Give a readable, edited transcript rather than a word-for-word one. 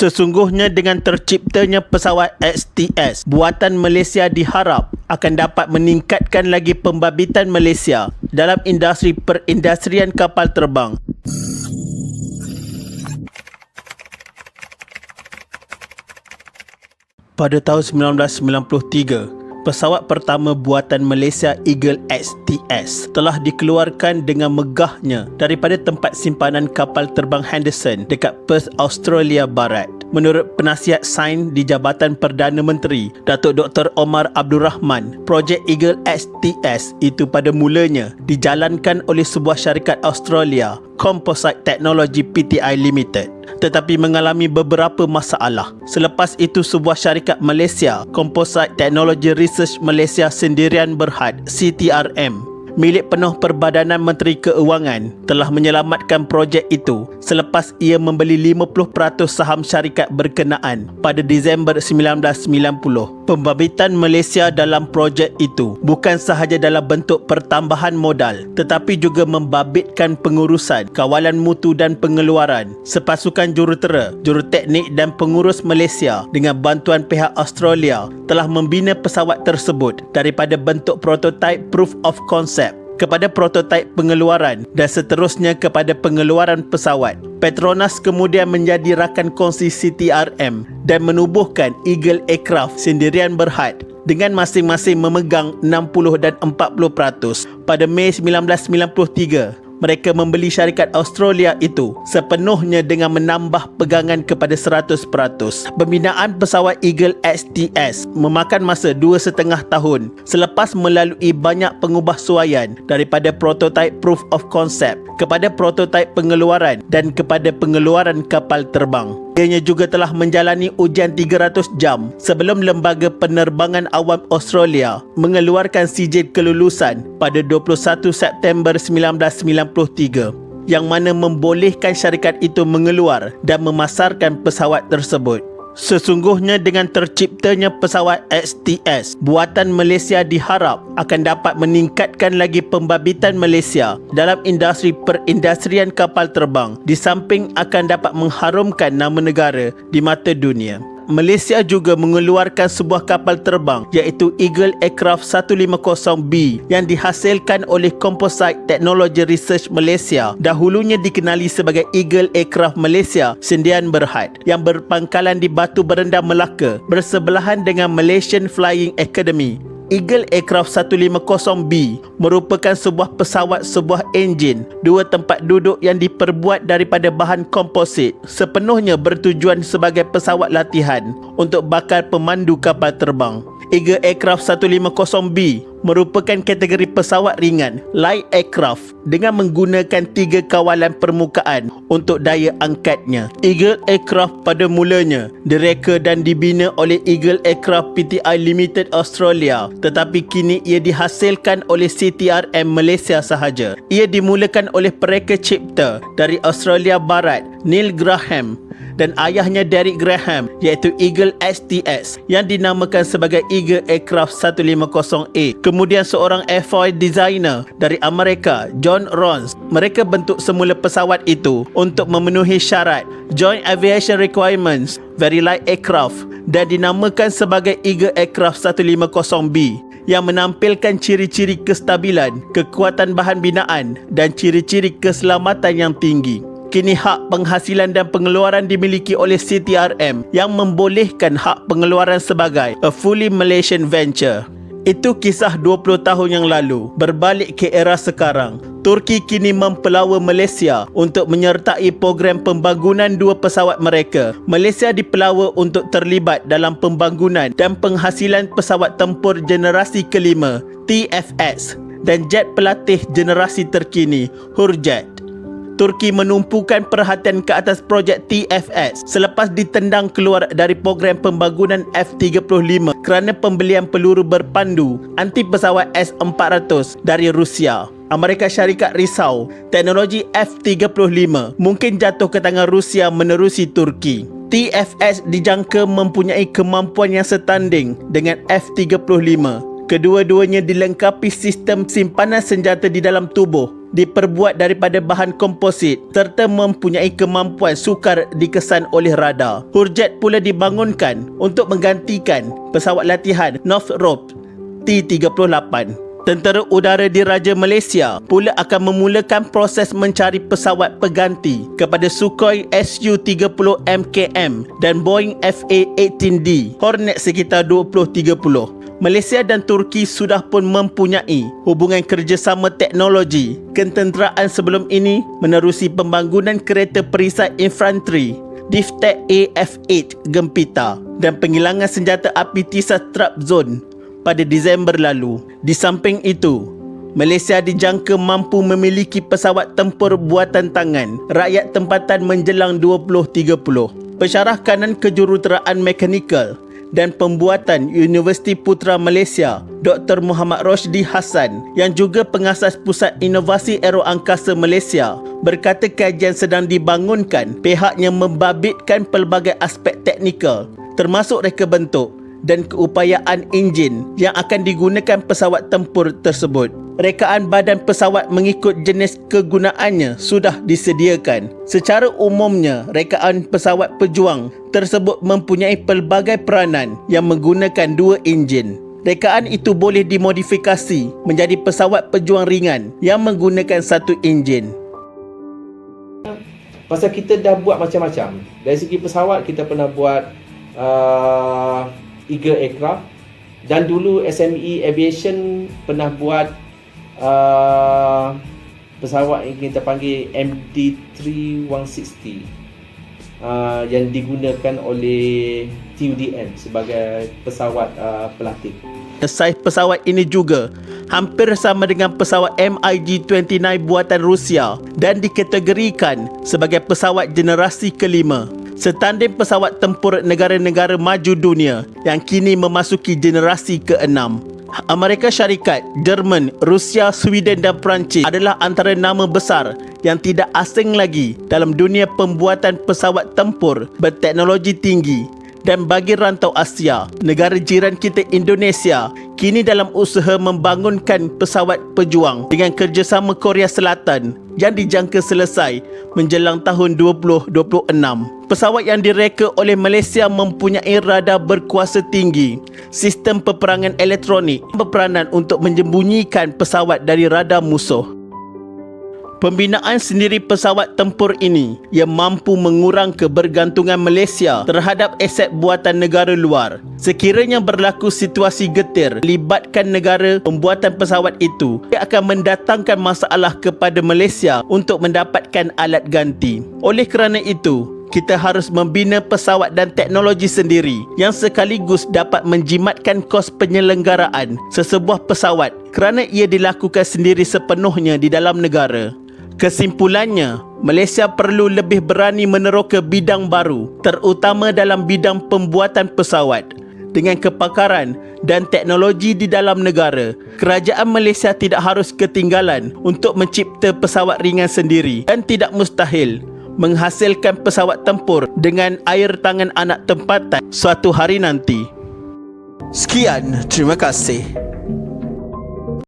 Sesungguhnya dengan terciptanya pesawat XTS, buatan Malaysia diharap akan dapat meningkatkan lagi pembabitan Malaysia dalam industri perindustrian kapal terbang. Pada tahun 1993, pesawat pertama buatan Malaysia Eagle XTS telah dikeluarkan dengan megahnya daripada tempat simpanan kapal terbang Henderson dekat Perth, Australia Barat. Menurut penasihat sains di Jabatan Perdana Menteri, Datuk Dr. Omar Abdul Rahman, projek Eagle XTS itu pada mulanya dijalankan oleh sebuah syarikat Australia, Composite Technology Pty Limited, tetapi mengalami beberapa masalah. Selepas itu sebuah syarikat Malaysia, Composite Technology Research Malaysia Sendirian Berhad (CTRM), milik penuh Perbadanan Menteri Keuangan, telah menyelamatkan projek itu selepas ia membeli 50% saham syarikat berkenaan pada Disember 1990. Pembabitan Malaysia dalam projek itu bukan sahaja dalam bentuk pertambahan modal, tetapi juga membabitkan pengurusan, kawalan mutu dan pengeluaran. Sepasukan jurutera, juruteknik dan pengurus Malaysia dengan bantuan pihak Australia telah membina pesawat tersebut daripada bentuk prototype proof of concept kepada prototipe pengeluaran dan seterusnya kepada pengeluaran pesawat. Petronas kemudian menjadi rakan kongsi CTRM dan menubuhkan Eagle Aircraft Sendirian Berhad dengan masing-masing memegang 60 dan 40%. Pada Mei 1993, mereka membeli syarikat Australia itu sepenuhnya dengan menambah pegangan kepada 100%. Pembinaan pesawat Eagle XTS memakan masa 2,5 tahun selepas melalui banyak pengubahsuaian daripada prototype proof of concept kepada prototype pengeluaran dan kepada pengeluaran kapal terbang. Ianya juga telah menjalani ujian 300 jam sebelum Lembaga Penerbangan Awam Australia mengeluarkan sijil kelulusan pada 21 September 1993 yang mana membolehkan syarikat itu mengeluar dan memasarkan pesawat tersebut. Sesungguhnya dengan terciptanya pesawat XTS, buatan Malaysia diharap akan dapat meningkatkan lagi pembabitan Malaysia dalam industri perindustrian kapal terbang, di samping akan dapat mengharumkan nama negara di mata dunia. Malaysia juga mengeluarkan sebuah kapal terbang iaitu Eagle Aircraft 150B yang dihasilkan oleh Composite Technology Research Malaysia, dahulunya dikenali sebagai Eagle Aircraft Malaysia Sendirian Berhad, yang berpangkalan di Batu Berendam, Melaka, bersebelahan dengan Malaysian Flying Academy. Eagle Aircraft 150B merupakan sebuah pesawat sebuah enjin, 2 tempat duduk yang diperbuat daripada bahan komposit, sepenuhnya bertujuan sebagai pesawat latihan untuk bakal pemandu kapal terbang. Eagle Aircraft 150B merupakan kategori pesawat ringan, light aircraft, dengan menggunakan 3 kawalan permukaan untuk daya angkatnya. Eagle Aircraft pada mulanya direka dan dibina oleh Eagle Aircraft Pty Limited Australia, tetapi kini ia dihasilkan oleh CTRM Malaysia sahaja. Ia dimulakan oleh pereka cipta dari Australia Barat, Neil Graham, dan ayahnya Derek Graham, iaitu Eagle XTS yang dinamakan sebagai Eagle Aircraft 150A. Kemudian seorang airfoil designer dari Amerika, John Rons, mereka bentuk semula pesawat itu untuk memenuhi syarat Joint Aviation Requirements Very Light Aircraft dan dinamakan sebagai Eagle Aircraft 150B, yang menampilkan ciri-ciri kestabilan, kekuatan bahan binaan dan ciri-ciri keselamatan yang tinggi. Kini hak penghasilan dan pengeluaran dimiliki oleh CTRM yang membolehkan hak pengeluaran sebagai a fully Malaysian venture. Itu kisah 20 tahun yang lalu. Berbalik ke era sekarang, Turki kini mempelawa Malaysia untuk menyertai program pembangunan 2 pesawat mereka. Malaysia dipelawa untuk terlibat dalam pembangunan dan penghasilan pesawat tempur generasi kelima TFS dan jet pelatih generasi terkini Hurjet. Turki menumpukan perhatian ke atas projek TFS selepas ditendang keluar dari program pembangunan F-35 kerana pembelian peluru berpandu anti pesawat S-400 dari Rusia. Amerika Syarikat risau teknologi F-35 mungkin jatuh ke tangan Rusia menerusi Turki. TFS dijangka mempunyai kemampuan yang setanding dengan F-35. Kedua-duanya dilengkapi sistem simpanan senjata di dalam tubuh diperbuat daripada bahan komposit serta mempunyai kemampuan sukar dikesan oleh radar. Hurjet pula dibangunkan untuk menggantikan pesawat latihan Northrop T-38. Tentera Udara Diraja Malaysia pula akan memulakan proses mencari pesawat pengganti kepada Sukhoi Su-30 MKM dan Boeing FA-18D Hornet sekitar 2030. Malaysia dan Turki sudah pun mempunyai hubungan kerjasama teknologi ketenteraan sebelum ini menerusi pembangunan kereta perisai infanteri Diftek AF-8 Gempita dan penghilangan senjata api Tisas Trabzon pada Disember lalu. Di samping itu, Malaysia dijangka mampu memiliki pesawat tempur buatan tangan rakyat tempatan menjelang 2030. Pensyarah kanan kejuruteraan mekanikal dan pembuatan Universiti Putra Malaysia, Dr. Muhammad Roshdi Hassan yang juga pengasas Pusat Inovasi Aeroangkasa Malaysia berkata kajian sedang dibangunkan. Pihaknya membabitkan pelbagai aspek teknikal termasuk reka bentuk dan keupayaan enjin yang akan digunakan pesawat tempur tersebut. Rekaan badan pesawat mengikut jenis kegunaannya sudah disediakan. Secara umumnya, rekaan pesawat pejuang tersebut mempunyai pelbagai peranan yang menggunakan dua enjin. Rekaan itu boleh dimodifikasi menjadi pesawat pejuang ringan yang menggunakan satu enjin. Pasal kita dah buat macam-macam. Dari segi pesawat, kita pernah buat Eagle Aircraft, dan dulu SME Aviation pernah buat pesawat yang kita panggil MD-3160 yang digunakan oleh TUDN sebagai pesawat pelatih. Saiz pesawat ini juga hampir sama dengan pesawat MiG-29 buatan Rusia dan dikategorikan sebagai pesawat generasi kelima, setanding pesawat tempur negara-negara maju dunia yang kini memasuki generasi ke-6. Amerika Syarikat, Jerman, Rusia, Sweden dan Perancis adalah antara nama besar yang tidak asing lagi dalam dunia pembuatan pesawat tempur berteknologi tinggi. Dan bagi rantau Asia, negara jiran kita Indonesia kini dalam usaha membangunkan pesawat pejuang dengan kerjasama Korea Selatan yang dijangka selesai menjelang tahun 2026. Pesawat yang direka oleh Malaysia mempunyai radar berkuasa tinggi, sistem peperangan elektronik berperanan untuk menyembunyikan pesawat dari radar musuh. Pembinaan sendiri pesawat tempur ini yang mampu mengurang kebergantungan Malaysia terhadap aset buatan negara luar. Sekiranya berlaku situasi getir libatkan negara pembuatan pesawat itu, ia akan mendatangkan masalah kepada Malaysia untuk mendapatkan alat ganti. Oleh kerana itu, kita harus membina pesawat dan teknologi sendiri yang sekaligus dapat menjimatkan kos penyelenggaraan sesebuah pesawat kerana ia dilakukan sendiri sepenuhnya di dalam negara. Kesimpulannya, Malaysia perlu lebih berani meneroka bidang baru, terutama dalam bidang pembuatan pesawat. Dengan kepakaran dan teknologi di dalam negara, kerajaan Malaysia tidak harus ketinggalan untuk mencipta pesawat ringan sendiri dan tidak mustahil menghasilkan pesawat tempur dengan air tangan anak tempatan suatu hari nanti. Sekian, terima kasih.